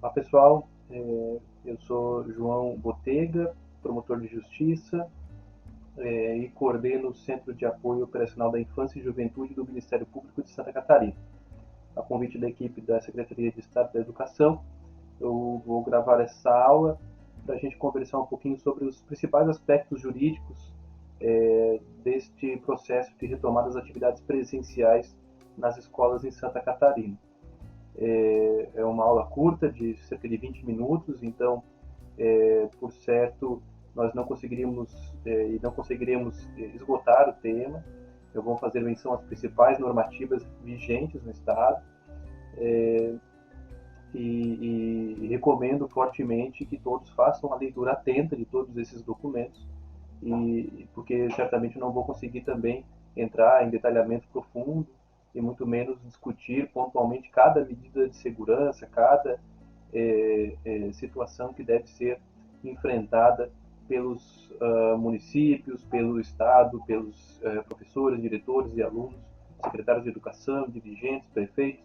Olá pessoal, eu sou João Botega, promotor de justiça e coordeno o Centro de Apoio Operacional da Infância e Juventude do Ministério Público de Santa Catarina. A convite da equipe da Secretaria de Estado da Educação, eu vou gravar essa aula para a gente conversar um pouquinho sobre os principais aspectos jurídicos deste processo de retomada das atividades presenciais nas escolas em Santa Catarina. É uma aula curta, de cerca de 20 minutos, então, por certo, nós não conseguiríamos e não conseguiremos esgotar o tema. Eu vou fazer menção às principais normativas vigentes no Estado e recomendo fortemente que todos façam a leitura atenta de todos esses documentos, porque certamente não vou conseguir também entrar em detalhamento profundo e muito menos discutir pontualmente cada medida de segurança, cada situação que deve ser enfrentada pelos municípios, pelo Estado, pelos professores, diretores e alunos, secretários de educação, dirigentes, prefeitos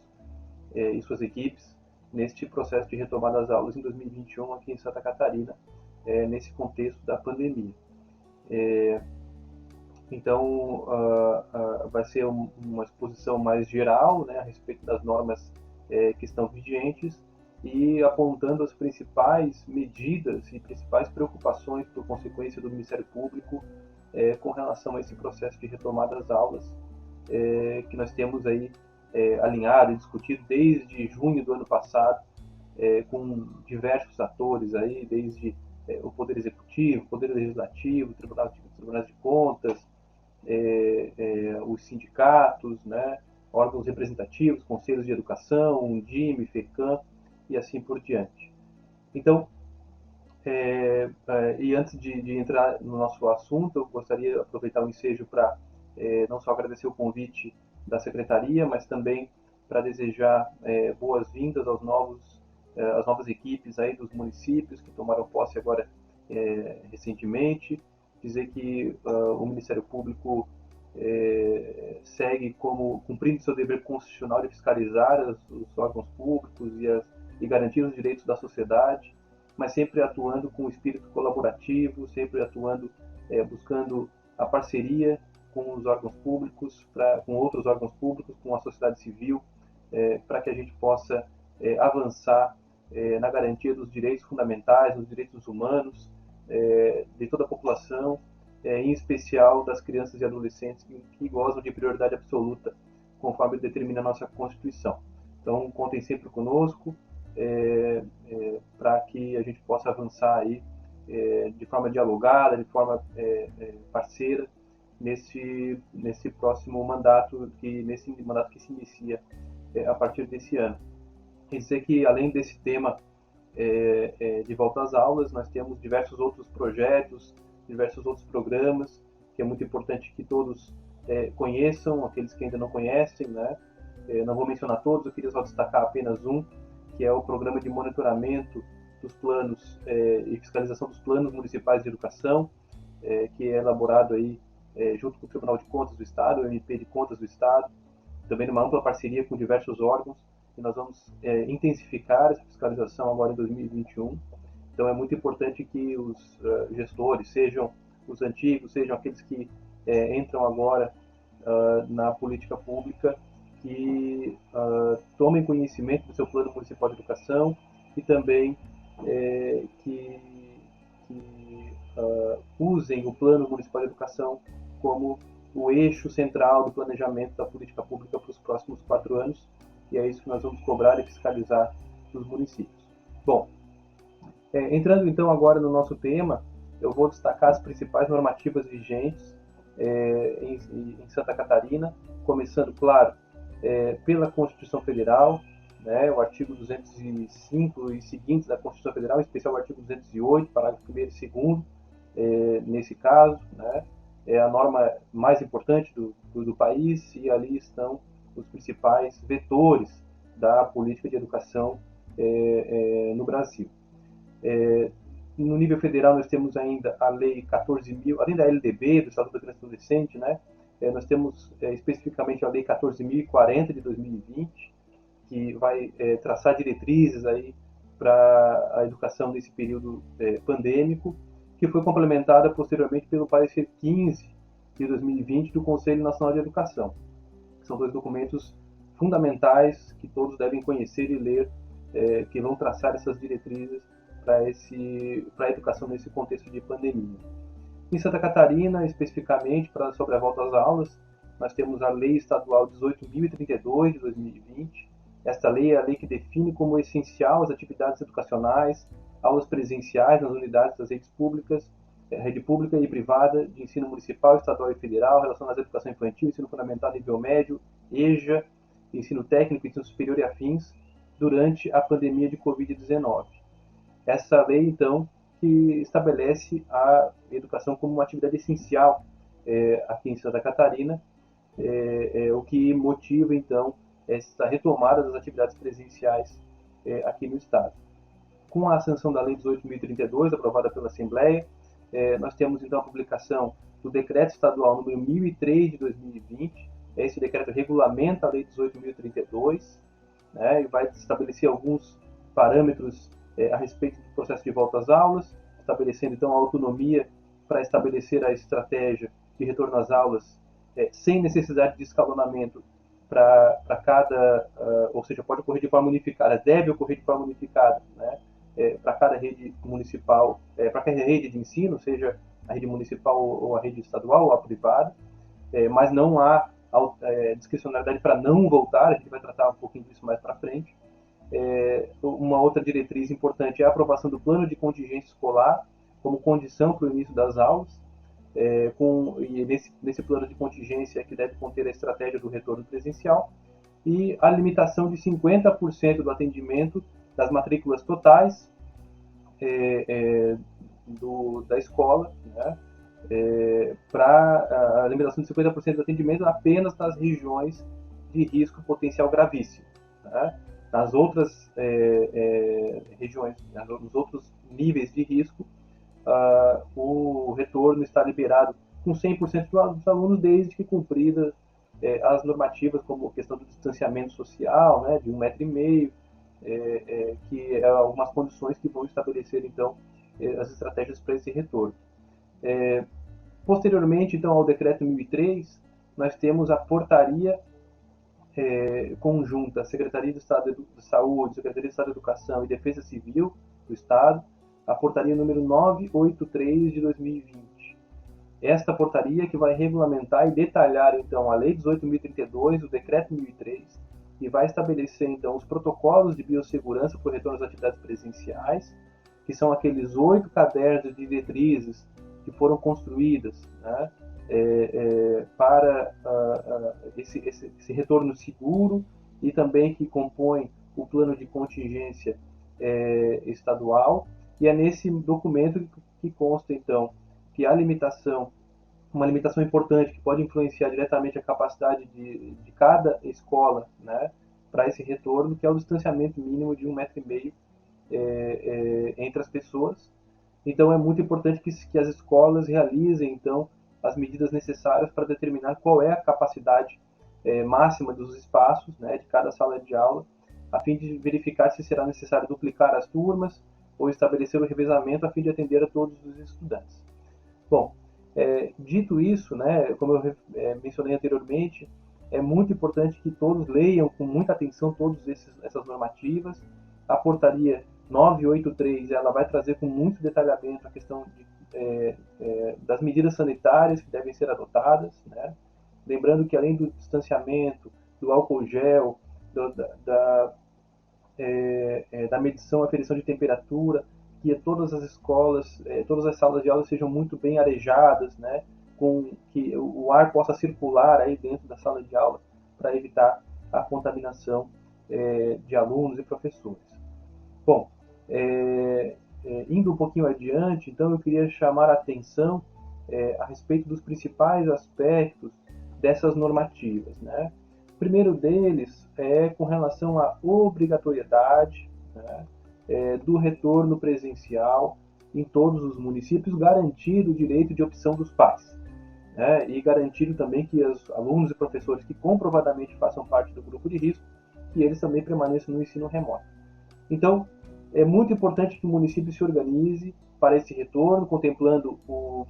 e suas equipes neste processo de retomada das aulas em 2021 aqui em Santa Catarina, nesse contexto da pandemia. Então, vai ser uma exposição mais geral, né, a respeito das normas que estão vigentes e apontando as principais medidas e principais preocupações por consequência do Ministério Público com relação a esse processo de retomada das aulas que nós temos aí alinhado e discutido desde junho do ano passado com diversos atores aí, desde o Poder Executivo, o Poder Legislativo, Tribunais de Contas, os sindicatos, né, órgãos representativos, conselhos de educação, Undime, FECAM e assim por diante. Então, e antes de entrar no nosso assunto, eu gostaria de aproveitar o ensejo para não só agradecer o convite da Secretaria, mas também para desejar boas-vindas às novas equipes aí dos municípios que tomaram posse agora recentemente, dizer que o Ministério Público segue como cumprindo seu dever constitucional de fiscalizar os órgãos públicos e garantir os direitos da sociedade, mas sempre atuando com espírito colaborativo, sempre atuando, buscando a parceria com os órgãos públicos, com outros órgãos públicos, com a sociedade civil, para que a gente possa avançar na garantia dos direitos fundamentais, dos direitos humanos, de toda a população, em especial das crianças e adolescentes que gozam de prioridade absoluta, conforme determina a nossa Constituição. Então, contem sempre conosco para que a gente possa avançar aí de forma dialogada, de forma parceira, nesse próximo mandato, nesse mandato que se inicia a partir desse ano. Quer dizer que, além desse tema de volta às aulas, nós temos diversos outros projetos, diversos outros programas, que é muito importante que todos conheçam, aqueles que ainda não conhecem, né? Não vou mencionar todos, eu queria só destacar apenas um, que é o programa de monitoramento dos planos e fiscalização dos planos municipais de educação, que é elaborado aí junto com o Tribunal de Contas do Estado, o MP de Contas do Estado, também numa ampla parceria com diversos órgãos, e nós vamos intensificar essa fiscalização agora em 2021. Então é muito importante que os gestores, sejam os antigos, sejam aqueles que entram agora na política pública, que tomem conhecimento do seu plano municipal de educação e também que usem o plano municipal de educação como o eixo central do planejamento da política pública para os próximos 4 anos, e é isso que nós vamos cobrar e fiscalizar dos municípios. Bom, entrando então agora no nosso tema, eu vou destacar as principais normativas vigentes em Santa Catarina, começando, claro, pela Constituição Federal, né, o artigo 205 e seguintes da Constituição Federal, em especial o artigo 208, parágrafo 1º e 2º, nesse caso, né, é a norma mais importante do país e ali estão os principais vetores da política de educação no Brasil. No nível federal, nós temos ainda a Lei 14.000, além da LDB, do Estatuto da Criança e Adolescente, né? Nós temos especificamente a Lei 14.040 de 2020, que vai traçar diretrizes aí para a educação nesse período pandêmico, que foi complementada posteriormente pelo parecer 15 de 2020 do Conselho Nacional de Educação. São dois documentos fundamentais que todos devem conhecer e ler, que vão traçar essas diretrizes para a educação nesse contexto de pandemia. Em Santa Catarina, especificamente, sobre a volta às aulas, nós temos a Lei Estadual 18.032 de 2020. Esta lei é a lei que define como essencial as atividades educacionais, aulas presenciais nas unidades das redes públicas, rede pública e privada de ensino municipal, estadual e federal, relacionadas à educação infantil, ensino fundamental, nível médio, EJA, ensino técnico, ensino superior e afins, durante a pandemia de Covid-19. Essa lei, então, que estabelece a educação como uma atividade essencial aqui em Santa Catarina, o que motiva, então, essa retomada das atividades presenciais aqui no Estado. Com a sanção da Lei 18.032, aprovada pela Assembleia, nós temos, então, a publicação do Decreto Estadual número 1003 de 2020. Esse decreto regulamenta a Lei 18.032, né, e vai estabelecer alguns parâmetros a respeito do processo de volta às aulas, estabelecendo, então, a autonomia para estabelecer a estratégia de retorno às aulas sem necessidade de escalonamento para cada, ou seja, pode ocorrer de forma unificada, deve ocorrer de forma unificada, né, para cada rede municipal, para cada rede de ensino, seja a rede municipal ou a rede estadual ou a privada, mas não há discricionalidade para não voltar, a gente vai tratar um pouquinho disso mais para frente. Uma outra diretriz importante é a aprovação do plano de contingência escolar como condição para o início das aulas, e nesse plano de contingência que deve conter a estratégia do retorno presencial, e a limitação de 50% do atendimento das matrículas totais da escola, né, para a limitação de 50% do atendimento apenas nas regiões de risco potencial gravíssimo. Né? Nas outras regiões, nos outros níveis de risco, o retorno está liberado com 100% dos alunos, desde que cumpridas as normativas, como a questão do distanciamento social, né, de 1,5 metro, que é algumas condições que vão estabelecer, então, as estratégias para esse retorno. Posteriormente, então, ao Decreto 1003, nós temos a portaria conjunta, Secretaria de Estado de Saúde, Secretaria de Estado de Educação e Defesa Civil do Estado, a portaria número 983 de 2020. Esta portaria que vai regulamentar e detalhar, então, a Lei 18.032, o Decreto 1003, e vai estabelecer, então, os protocolos de biossegurança para o retorno às atividades presenciais, que são aqueles 8 cadernos de diretrizes que foram construídas, né, para esse retorno seguro, e também que compõem o plano de contingência estadual. E é nesse documento que consta, então, que a uma limitação importante que pode influenciar diretamente a capacidade de cada escola, né, para esse retorno, que é o distanciamento mínimo de 1,5 metro entre as pessoas. Então é muito importante que as escolas realizem, então, as medidas necessárias para determinar qual é a capacidade máxima dos espaços, né, de cada sala de aula, a fim de verificar se será necessário duplicar as turmas ou estabelecer o revezamento a fim de atender a todos os estudantes. Bom, dito isso, né, como eu mencionei anteriormente, é muito importante que todos leiam com muita atenção todas essas normativas. A portaria 983, ela vai trazer com muito detalhamento a questão das medidas sanitárias que devem ser adotadas, né? Lembrando que, além do distanciamento, do álcool gel, da medição, aferição de temperatura, que todas as escolas, todas as salas de aula sejam muito bem arejadas, né? Com que o ar possa circular aí dentro da sala de aula para evitar a contaminação de alunos e professores. Bom, indo um pouquinho adiante, então eu queria chamar a atenção a respeito dos principais aspectos dessas normativas, né? O primeiro deles é com relação à obrigatoriedade, né, do retorno presencial em todos os municípios, garantindo o direito de opção dos pais, né, e garantindo também que os alunos e professores que comprovadamente façam parte do grupo de risco, que eles também permaneçam no ensino remoto. Então, É muito importante que o município se organize para esse retorno, contemplando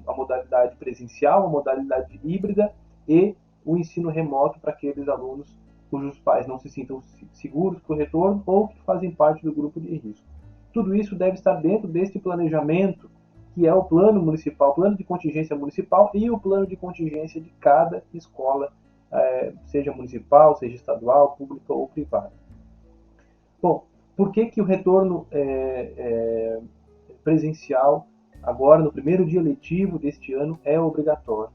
a modalidade presencial, a modalidade híbrida e o ensino remoto para aqueles alunos cujos pais não se sintam seguros para o retorno ou que fazem parte do grupo de risco. Tudo isso deve estar dentro deste planejamento, que é o plano municipal, o plano de contingência municipal e o plano de contingência de cada escola, seja municipal, seja estadual, pública ou privada. Bom, por que, que o retorno presencial, agora no primeiro dia letivo deste ano, é obrigatório?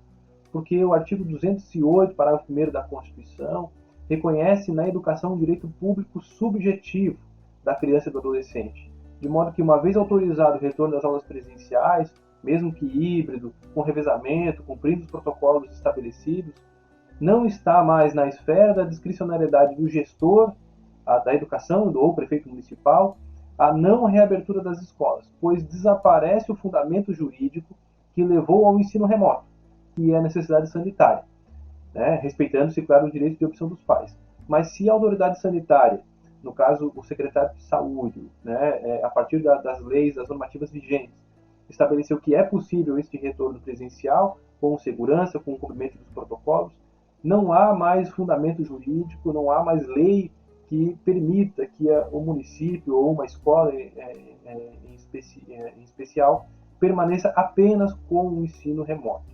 Porque o artigo 208, parágrafo 1º da Constituição, reconhece na educação um direito público subjetivo da criança e do adolescente, de modo que, uma vez autorizado o retorno das aulas presenciais, mesmo que híbrido, com revezamento, cumprindo os protocolos estabelecidos, não está mais na esfera da discricionariedade do gestor da educação ou prefeito municipal a não reabertura das escolas, pois desaparece o fundamento jurídico que levou ao ensino remoto, que é a necessidade sanitária, né? Respeitando-se, claro, o direito de opção dos pais. Mas se a autoridade sanitária, no caso o secretário de saúde, né, a partir das leis, das normativas vigentes, estabeleceu que é possível este retorno presencial, com segurança, com o cumprimento dos protocolos, não há mais fundamento jurídico, não há mais lei que permita que o município ou uma escola em especial permaneça apenas com o ensino remoto.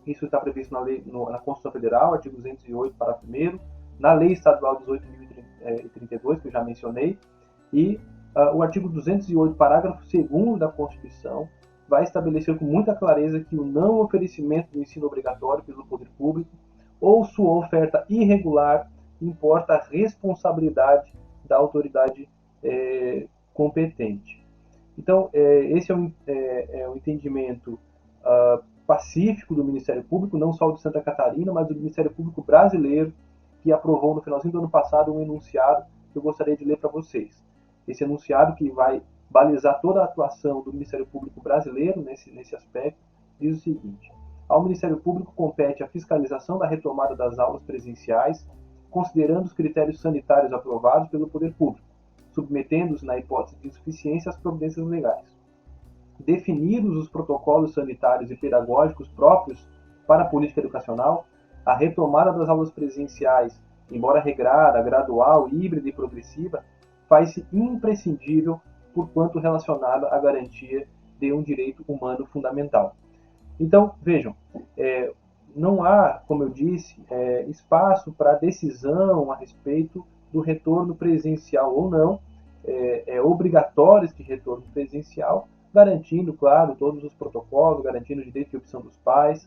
Isso está previsto na Constituição Federal, artigo 208, parágrafo 1º, na Lei Estadual 18.032, que eu já mencionei, e o artigo 208, parágrafo 2º da Constituição, vai estabelecer com muita clareza que o não oferecimento do ensino obrigatório pelo poder público ou sua oferta irregular importa a responsabilidade da autoridade competente. Então, esse é o entendimento pacífico do Ministério Público, não só de Santa Catarina, mas do Ministério Público brasileiro, que aprovou no finalzinho do ano passado um enunciado que eu gostaria de ler para vocês. Esse enunciado, que vai balizar toda a atuação do Ministério Público brasileiro nesse aspecto, diz o seguinte: ao Ministério Público compete a fiscalização da retomada das aulas presenciais, considerando os critérios sanitários aprovados pelo Poder Público, submetendo-os, na hipótese de insuficiência, às providências legais. Definidos os protocolos sanitários e pedagógicos próprios para a política educacional, a retomada das aulas presenciais, embora regrada, gradual, híbrida e progressiva, faz-se imprescindível por quanto relacionada à garantia de um direito humano fundamental. Então, vejam, não há, como eu disse, espaço para decisão a respeito do retorno presencial ou não. É obrigatório este retorno presencial, garantindo, claro, todos os protocolos, garantindo o direito de opção dos pais.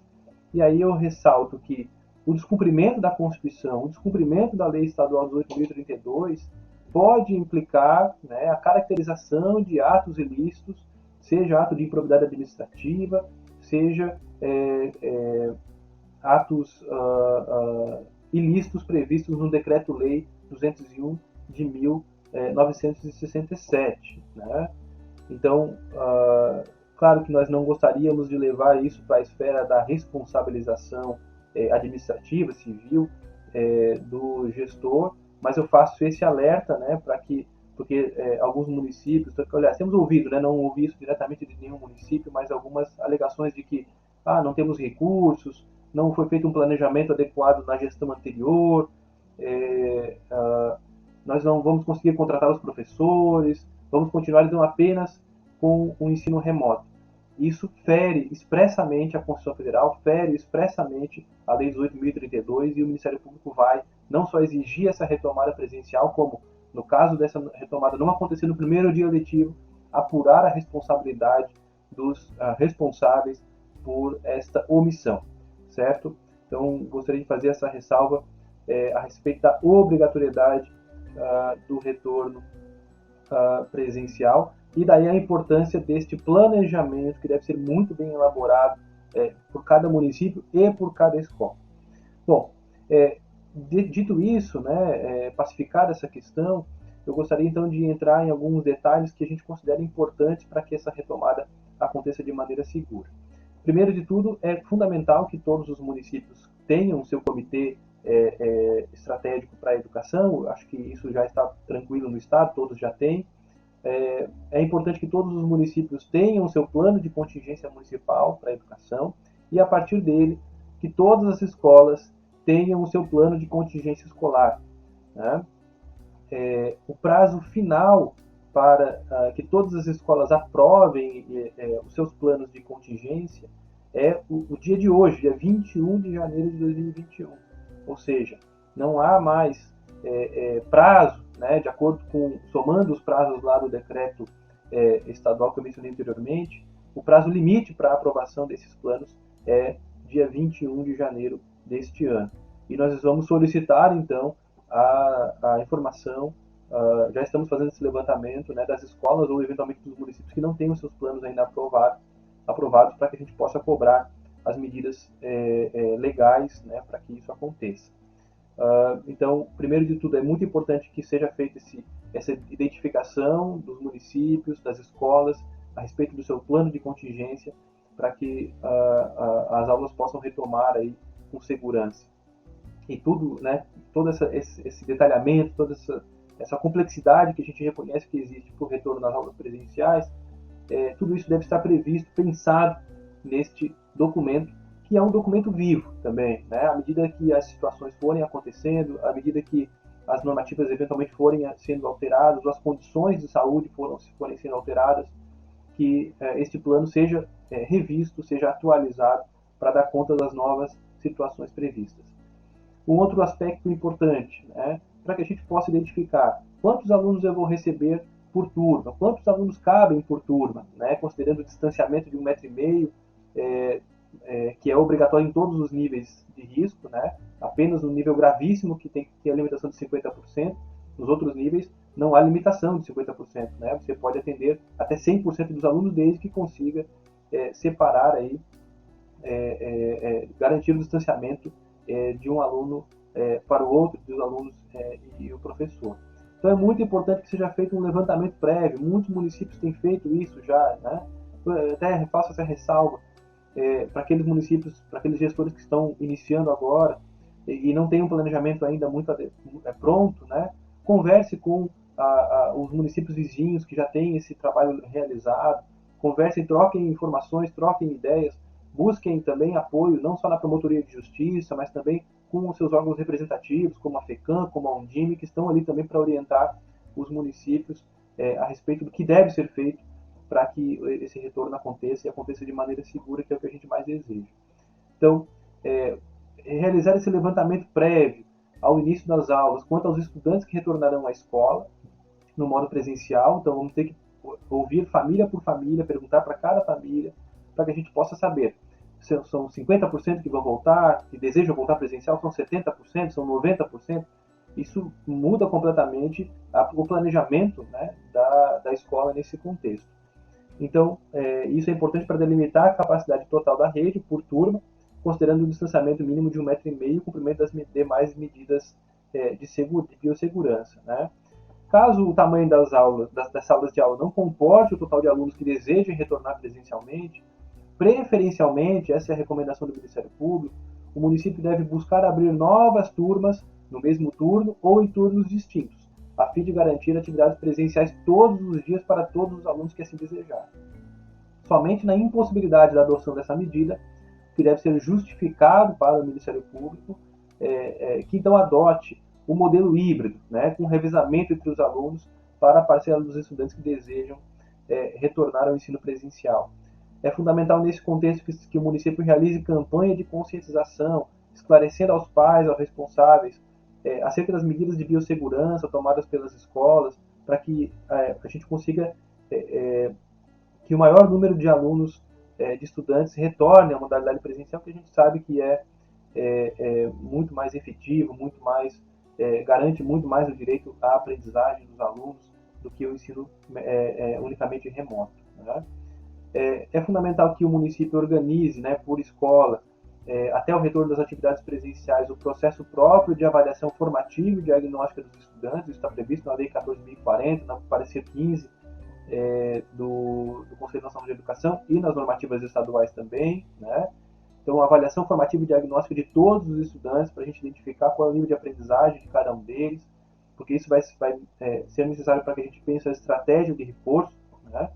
E aí eu ressalto que o descumprimento da Constituição, o descumprimento da Lei Estadual 18.032 pode implicar, né, a caracterização de atos ilícitos, seja ato de improbidade administrativa, seja atos ilícitos previstos no Decreto-Lei 201 de 1967. Né? Então, claro que nós não gostaríamos de levar isso para a esfera da responsabilização administrativa, civil, do gestor, mas eu faço esse alerta, né, porque alguns municípios, aliás, temos ouvido, né, não ouvi isso diretamente de nenhum município, mas algumas alegações de que não temos recursos, não foi feito um planejamento adequado na gestão anterior, nós não vamos conseguir contratar os professores, vamos continuar então apenas com o ensino remoto. Isso fere expressamente a Constituição Federal, fere expressamente a Lei 18.032, e o Ministério Público vai não só exigir essa retomada presencial, como, no caso dessa retomada não acontecer no primeiro dia letivo, apurar a responsabilidade dos responsáveis por esta omissão, certo? Então, gostaria de fazer essa ressalva a respeito da obrigatoriedade do retorno presencial, e daí a importância deste planejamento, que deve ser muito bem elaborado por cada município e por cada escola. Bom, dito isso, né, pacificada essa questão, eu gostaria então de entrar em alguns detalhes que a gente considera importantes para que essa retomada aconteça de maneira segura. Primeiro de tudo, é fundamental que todos os municípios tenham seu comitê estratégico para a educação. Acho que isso já está tranquilo no Estado, todos já têm. É importante que todos os municípios tenham o seu plano de contingência municipal para a educação e, a partir dele, que todas as escolas tenham o seu plano de contingência escolar, né? O prazo final para que todas as escolas aprovem os seus planos de contingência é o dia de hoje, dia 21 de janeiro de 2021. Ou seja, não há mais prazo, né, de acordo com, somando os prazos lá do decreto estadual que eu mencionei anteriormente, o prazo limite para a aprovação desses planos é dia 21 de janeiro deste ano. E nós vamos solicitar, então, a informação. Já estamos fazendo esse levantamento, né, das escolas ou eventualmente dos municípios que não têm os seus planos ainda aprovados para que a gente possa cobrar as medidas legais, né, para que isso aconteça. Então, primeiro de tudo, é muito importante que seja feita essa identificação dos municípios, das escolas, a respeito do seu plano de contingência, para que as aulas possam retomar aí com segurança. E tudo, né, todo esse detalhamento, toda essa complexidade que a gente reconhece que existe para o retorno das aulas presenciais, tudo isso deve estar previsto, pensado neste documento, que é um documento vivo também, né? À medida que as situações forem acontecendo, à medida que as normativas eventualmente forem sendo alteradas, ou as condições de saúde forem sendo alteradas, que este plano seja revisto, seja atualizado para dar conta das novas situações previstas. Um outro aspecto importante, né, para que a gente possa identificar quantos alunos eu vou receber por turma, quantos alunos cabem por turma, né, considerando o distanciamento de 1,5 m, que é obrigatório em todos os níveis de risco, né, apenas no nível gravíssimo que tem que ter a limitação de 50%, nos outros níveis não há limitação de 50%, né, você pode atender até 100% dos alunos desde que consiga separar aí, garantir o distanciamento de um aluno para o outro, dos alunos e o professor. Então é muito importante que seja feito um levantamento prévio. Muitos municípios têm feito isso já, né? Eu até faço essa ressalva para aqueles municípios, para aqueles gestores que estão iniciando agora e não têm um planejamento ainda muito pronto, né? Converse com os municípios vizinhos que já têm esse trabalho realizado, conversem, troquem informações, troquem ideias, busquem também apoio, não só na promotoria de justiça, mas também com os seus órgãos representativos, como a FECAM, como a Undime, que estão ali também para orientar os municípios a respeito do que deve ser feito para que esse retorno aconteça e aconteça de maneira segura, que é o que a gente mais deseja. Então, realizar esse levantamento prévio ao início das aulas, quanto aos estudantes que retornarão à escola, no modo presencial, então vamos ter que ouvir família por família, perguntar para cada família, para que a gente possa saber se são 50% que vão voltar, que desejam voltar presencial, são 70%, são 90%. Isso muda completamente o planejamento, né, da escola nesse contexto. Então, isso é importante para delimitar a capacidade total da rede por turma, considerando o distanciamento mínimo de 1,5 m e o cumprimento das demais medidas de biossegurança, né? Caso o tamanho das salas de aula não comporte o total de alunos que desejem retornar presencialmente, preferencialmente, essa é a recomendação do Ministério Público, o município deve buscar abrir novas turmas no mesmo turno ou em turnos distintos, a fim de garantir atividades presenciais todos os dias para todos os alunos que assim desejarem. Somente na impossibilidade da adoção dessa medida, que deve ser justificado para o Ministério Público, que então adote o modelo híbrido, né, com revezamento entre os alunos para a parcela dos estudantes que desejam retornar ao ensino presencial. É fundamental nesse contexto que o município realize campanha de conscientização, esclarecendo aos pais, aos responsáveis, acerca das medidas de biossegurança tomadas pelas escolas, para que a gente consiga que o maior número de alunos, de estudantes, retornem à modalidade presencial, que a gente sabe que é muito mais efetivo, muito mais garante muito mais o direito à aprendizagem dos alunos do que o ensino unicamente remoto, né? É fundamental que o município organize, né, por escola, até o retorno das atividades presenciais, o processo próprio de avaliação formativa e diagnóstica dos estudantes. Isso está previsto na Lei 14.040, no parecer 15 do Conselho Nacional de Educação e nas normativas estaduais também, né? Então, a avaliação formativa e diagnóstica de todos os estudantes para a gente identificar qual é o nível de aprendizagem de cada um deles, porque isso vai ser necessário para que a gente pense a estratégia de reforço, né?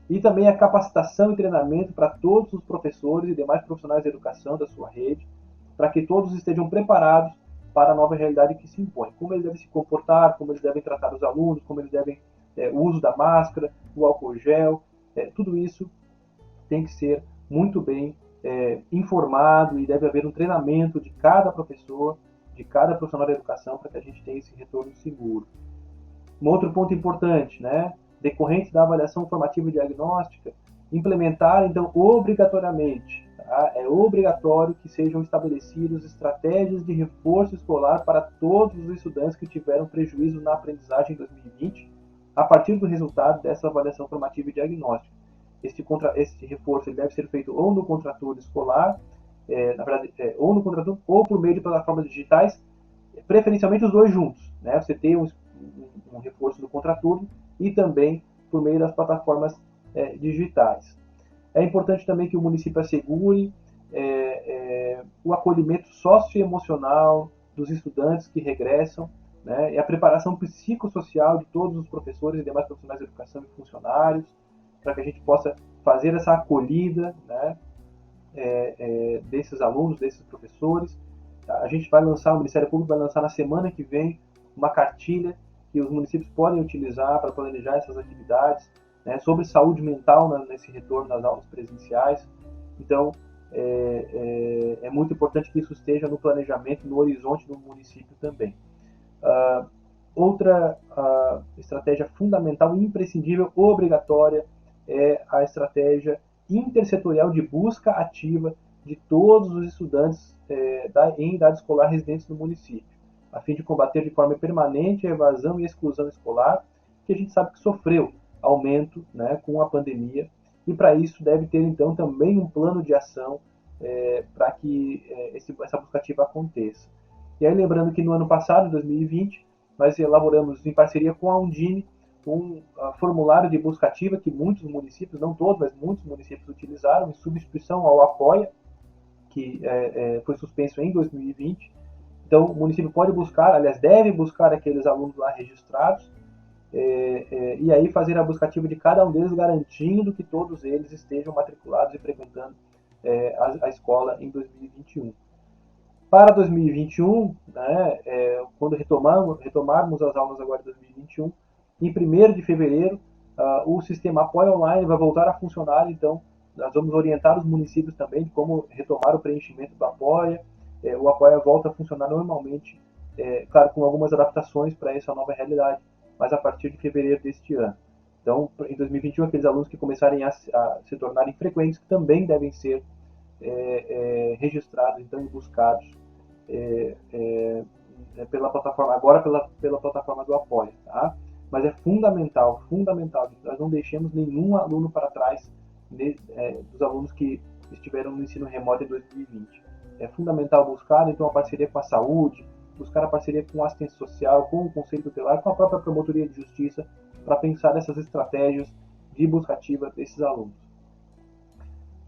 E também a capacitação e treinamento para todos os professores e demais profissionais de educação da sua rede, para que todos estejam preparados para a nova realidade que se impõe. Como eles devem se comportar, como eles devem tratar os alunos, como eles devem o uso da máscara, o álcool gel, tudo isso tem que ser muito bem informado e deve haver um treinamento de cada professor, de cada profissional da educação para que a gente tenha esse retorno seguro. Um outro ponto importante, né, decorrente da avaliação formativa e diagnóstica, implementar, então, obrigatoriamente, tá? É obrigatório que sejam estabelecidas estratégias de reforço escolar para todos os estudantes que tiveram prejuízo na aprendizagem em 2020, a partir do resultado dessa avaliação formativa e diagnóstica. Este reforço ele deve ser feito ou no contraturno escolar, na verdade, ou no contraturno, ou por meio de plataformas digitais, preferencialmente os dois juntos, né? Você tem um reforço do contraturno e também por meio das plataformas digitais. É importante também que o município assegure o acolhimento socioemocional dos estudantes que regressam, né, e a preparação psicossocial de todos os professores e demais profissionais de educação e funcionários, para que a gente possa fazer essa acolhida, né, desses alunos, desses professores. A gente vai lançar, o Ministério Público vai lançar na semana que vem uma cartilha que os municípios podem utilizar para planejar essas atividades, né, sobre saúde mental nesse retorno das aulas presenciais. Então, é muito importante que isso esteja no planejamento, no horizonte do município também. Outra estratégia fundamental, imprescindível, obrigatória, é a estratégia intersetorial de busca ativa de todos os estudantes em idade escolar residentes no município, a fim de combater de forma permanente a evasão e a exclusão escolar, que a gente sabe que sofreu aumento, né, com a pandemia, e para isso deve ter então também um plano de ação para que essa busca ativa aconteça. E aí lembrando que no ano passado, em 2020, nós elaboramos em parceria com a Undime um formulário de busca ativa que muitos municípios, não todos, mas muitos municípios utilizaram, em substituição ao Apoia, que foi suspenso em 2020. Então, o município pode buscar, aliás, deve buscar aqueles alunos lá registrados, e aí fazer a busca ativa de cada um deles, garantindo que todos eles estejam matriculados e frequentando a escola em 2021. Para 2021, né, quando retomarmos as aulas agora em 2021, em 1º de fevereiro, o sistema Apoia Online vai voltar a funcionar, então nós vamos orientar os municípios também de como retomar o preenchimento do Apoia. O Apoia volta a funcionar normalmente, claro, com algumas adaptações para essa nova realidade, mas a partir de fevereiro deste ano. Então, em 2021, aqueles alunos que começarem a se tornarem frequentes também devem ser registrados, então, e buscados pela plataforma, agora pela plataforma do Apoia, tá? Mas é fundamental, nós não deixemos nenhum aluno para trás dos alunos que estiveram no ensino remoto em 2020. É fundamental buscar, então, a parceria com a saúde, buscar a parceria com a assistência social, com o Conselho Tutelar, com a própria Promotoria de Justiça, para pensar essas estratégias de busca ativa desses alunos.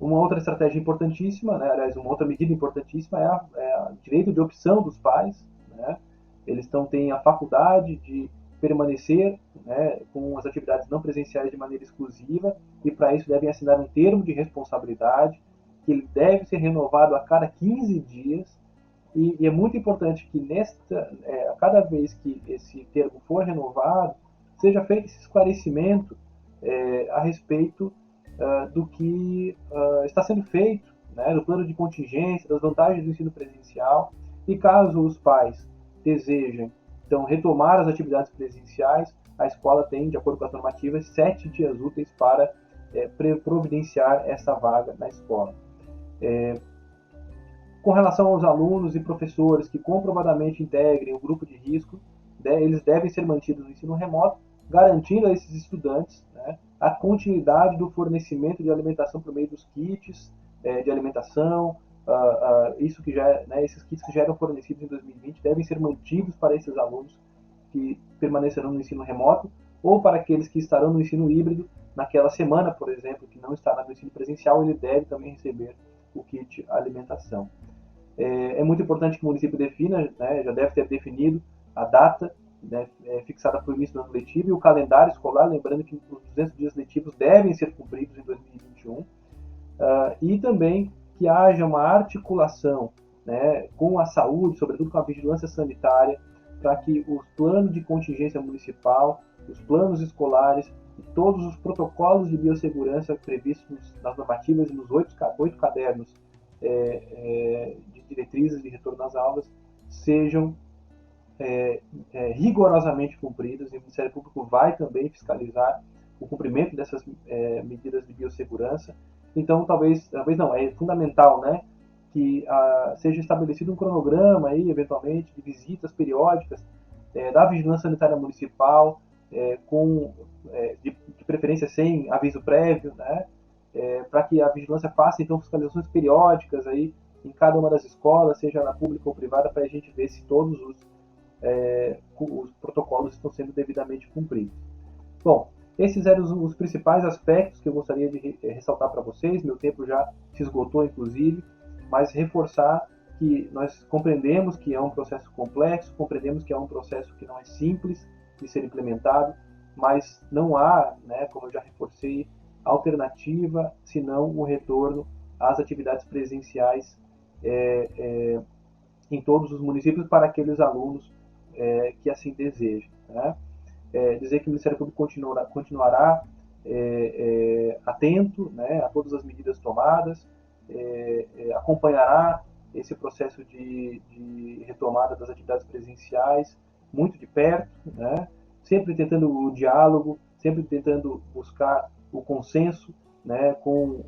Uma outra estratégia importantíssima, né, aliás, uma outra medida importantíssima é o direito de opção dos pais, né? Eles têm a faculdade de permanecer, né, com as atividades não presenciais de maneira exclusiva, e para isso devem assinar um termo de responsabilidade, que ele deve ser renovado a cada 15 dias, e é muito importante que a cada vez que esse termo for renovado, seja feito esse esclarecimento a respeito do que está sendo feito, né, do plano de contingência, das vantagens do ensino presencial, e caso os pais desejem então retomar as atividades presenciais, a escola tem, de acordo com as normativas, 7 dias úteis para providenciar essa vaga na escola. Com relação aos alunos e professores que comprovadamente integrem o grupo de risco, eles devem ser mantidos no ensino remoto, garantindo a esses estudantes, né, a continuidade do fornecimento de alimentação por meio dos kits de alimentação. Isso que já, né, esses kits que já eram fornecidos em 2020 devem ser mantidos para esses alunos que permanecerão no ensino remoto, ou para aqueles que estarão no ensino híbrido naquela semana, por exemplo, que não estará no ensino presencial, ele deve também receber o kit alimentação. É muito importante que o município defina, né, já deve ter definido a data né, fixada para o início do ano letivo, e o calendário escolar, lembrando que os 200 dias letivos devem ser cumpridos em 2021, e também que haja uma articulação, né, com a saúde, sobretudo com a vigilância sanitária, para que os planos de contingência municipal, os planos escolares e todos os protocolos de biossegurança previstos nas normativas e nos 8 cadernos de diretrizes de retorno às aulas sejam rigorosamente cumpridas, e o Ministério Público vai também fiscalizar o cumprimento dessas medidas de biossegurança. Então, talvez não, é fundamental, né, que seja estabelecido um cronograma aí, eventualmente, de visitas periódicas da Vigilância Sanitária Municipal, de preferência sem aviso prévio, né, para que a vigilância faça, então, fiscalizações periódicas aí em cada uma das escolas, seja na pública ou privada, para a gente ver se todos os protocolos estão sendo devidamente cumpridos. Bom, esses eram os principais aspectos que eu gostaria de ressaltar para vocês. Meu tempo já se esgotou, inclusive, mas reforçar que nós compreendemos que é um processo complexo, compreendemos que é um processo que não é simples de ser implementado, mas não há, né, como eu já reforcei, alternativa senão o retorno às atividades presenciais em todos os municípios para aqueles alunos que assim desejam, né? Dizer que o Ministério Público continuará atento, né, a todas as medidas tomadas, acompanhará esse processo de retomada das atividades presenciais muito de perto, né, sempre tentando o diálogo, sempre tentando buscar o consenso, né, com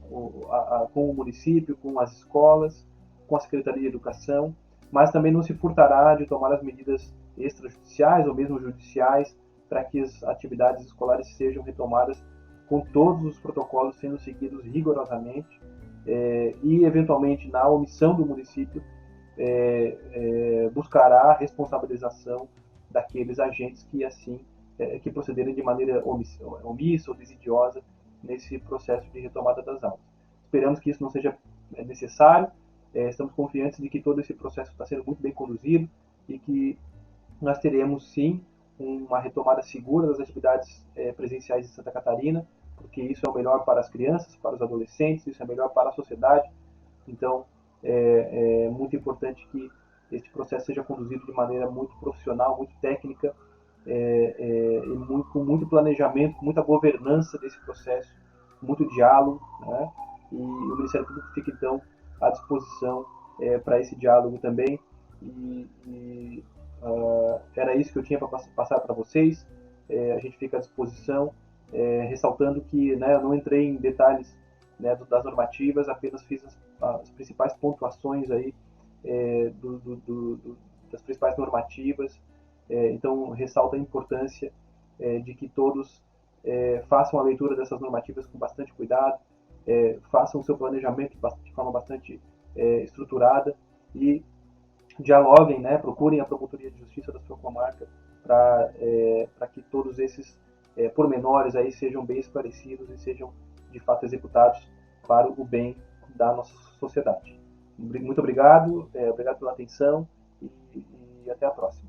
o município, com as escolas, com a Secretaria de Educação, mas também não se furtará de tomar as medidas extrajudiciais ou mesmo judiciais para que as atividades escolares sejam retomadas com todos os protocolos sendo seguidos rigorosamente e, eventualmente, na omissão do município, buscará a responsabilização daqueles agentes que, assim, que procederem de maneira omissa ou desidiosa nesse processo de retomada das aulas. Esperamos que isso não seja necessário, estamos confiantes de que todo esse processo está sendo muito bem conduzido e que nós teremos, sim, uma retomada segura das atividades presenciais em Santa Catarina, porque isso é o melhor para as crianças, para os adolescentes, isso é melhor para a sociedade. Então, é muito importante que este processo seja conduzido de maneira muito profissional, muito técnica, e com muito planejamento, com muita governança desse processo, muito diálogo, né? E o Ministério Público fica, então, à disposição para esse diálogo também. Era isso que eu tinha para passar para vocês. A gente fica à disposição, ressaltando que, né, eu não entrei em detalhes, né, das normativas, apenas fiz as principais pontuações aí, das principais normativas. Então, ressalta a importância de que todos façam a leitura dessas normativas com bastante cuidado, façam o seu planejamento de forma bastante estruturada e dialoguem, né, procurem a Promotoria de Justiça da sua comarca para que todos esses pormenores aí sejam bem esclarecidos e sejam de fato executados para o bem da nossa sociedade. Muito obrigado, obrigado pela atenção e até a próxima.